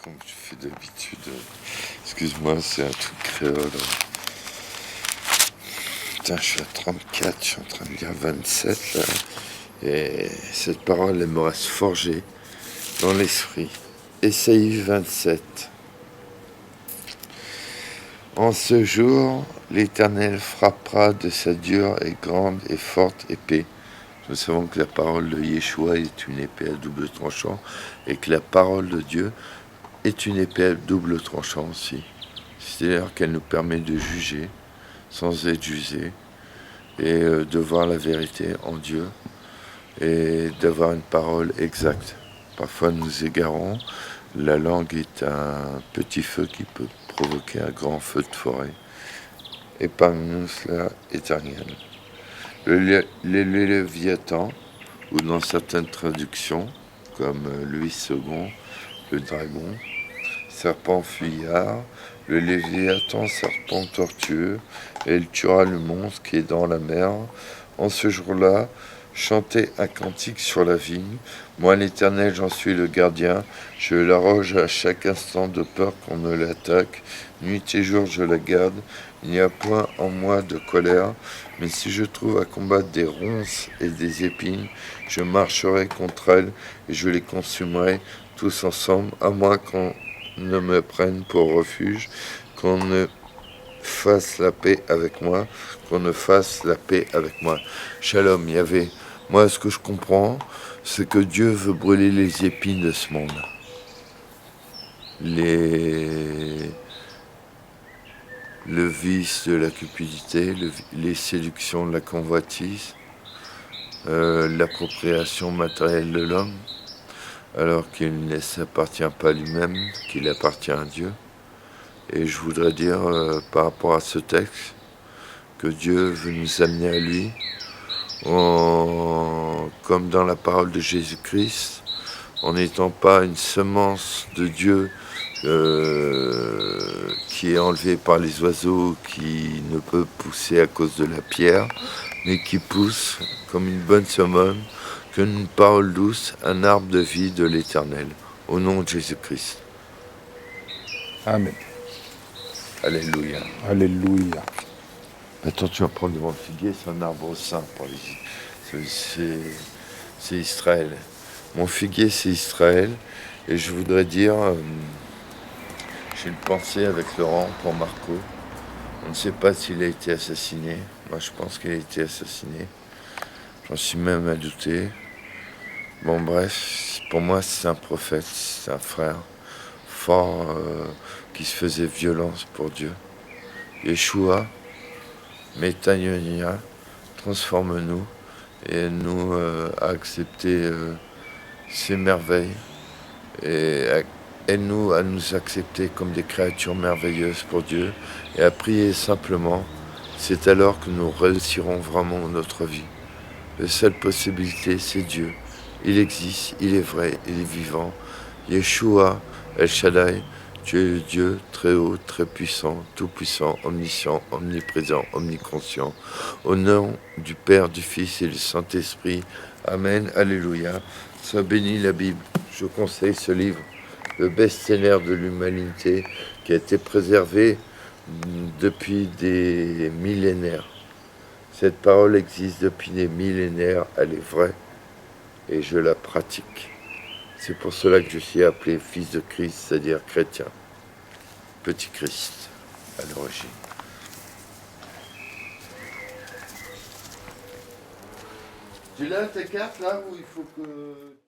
comme je fais d'habitude. Excuse-moi, c'est un truc créole. Putain, je suis à 34, je suis en train de dire 27 là. Et cette parole, elle me reste forgée dans l'esprit. Ésaïe 27. En ce jour, l'Éternel frappera de sa dure et grande et forte épée. Nous savons que la parole de Yeshua est une épée à double tranchant et que la parole de Dieu est une épée à double tranchant aussi. C'est-à-dire qu'elle nous permet de juger sans être jugé et de voir la vérité en Dieu et d'avoir une parole exacte. Parfois nous nous égarons. La langue est un petit feu qui peut provoquer un grand feu de forêt. Épargne-nous cela, Éternel. Le Léviathan, ou dans certaines traductions, comme Louis II, le dragon, serpent fuyard, le Léviathan, serpent tortueux, et il tuera le monstre qui est dans la mer. En ce jour-là, chantez un cantique sur la vigne. Moi, l'Éternel, j'en suis le gardien. Je l'arroge à chaque instant de peur qu'on ne l'attaque. Nuit et jour, je la garde. Il n'y a point en moi de colère. Mais si je trouve à combattre des ronces et des épines, je marcherai contre elles et je les consumerai tous ensemble, à moins qu'on ne me prenne pour refuge, qu'on ne fasse la paix avec moi, qu'on ne fasse la paix avec moi. Shalom, Yahvé. Moi, ce que je comprends, c'est que Dieu veut brûler les épines de ce monde. Le vice de la cupidité, les séductions de la convoitise, l'appropriation matérielle de l'homme, alors qu'il ne s'appartient pas à lui-même, qu'il appartient à Dieu. Et je voudrais dire par rapport à ce texte que Dieu veut nous amener à lui, comme dans la parole de Jésus-Christ, en n'étant pas une semence de Dieu qui est enlevée par les oiseaux, qui ne peut pousser à cause de la pierre, mais qui pousse comme une bonne semence, comme une parole douce, un arbre de vie de l'Éternel, au nom de Jésus-Christ. Amen. Alléluia. Alléluia. Attends, tu vas prendre devant le figuier, c'est un arbre saint pour les... C'est Israël. Mon figuier, c'est Israël. Et je voudrais dire, j'ai une pensée avec Laurent pour Marco. On ne sait pas s'il a été assassiné. Moi, je pense qu'il a été assassiné. J'en suis même à douter. Bon, bref, pour moi, c'est un prophète, c'est un frère fort qui se faisait violence pour Dieu. Yeshua, Métaïonia, transforme-nous et aide-nous à accepter ces merveilles et aide-nous à nous accepter comme des créatures merveilleuses pour Dieu et à prier simplement. C'est alors que nous réussirons vraiment notre vie. La seule possibilité, c'est Dieu. Il existe, il est vrai, il est vivant. Yeshua, El Shaddai, tu es le Dieu très haut, très puissant, tout-puissant, omniscient, omniprésent, omniconscient. Au nom du Père, du Fils et du Saint-Esprit. Amen, Alléluia. Sois béni la Bible. Je conseille ce livre, le best-seller de l'humanité, qui a été préservé depuis des millénaires. Cette parole existe depuis des millénaires, elle est vraie et je la pratique. C'est pour cela que je suis appelé fils de Christ, c'est-à-dire chrétien. Petit Christ, à l'origine. Tu l'as tes cartes là où il faut que...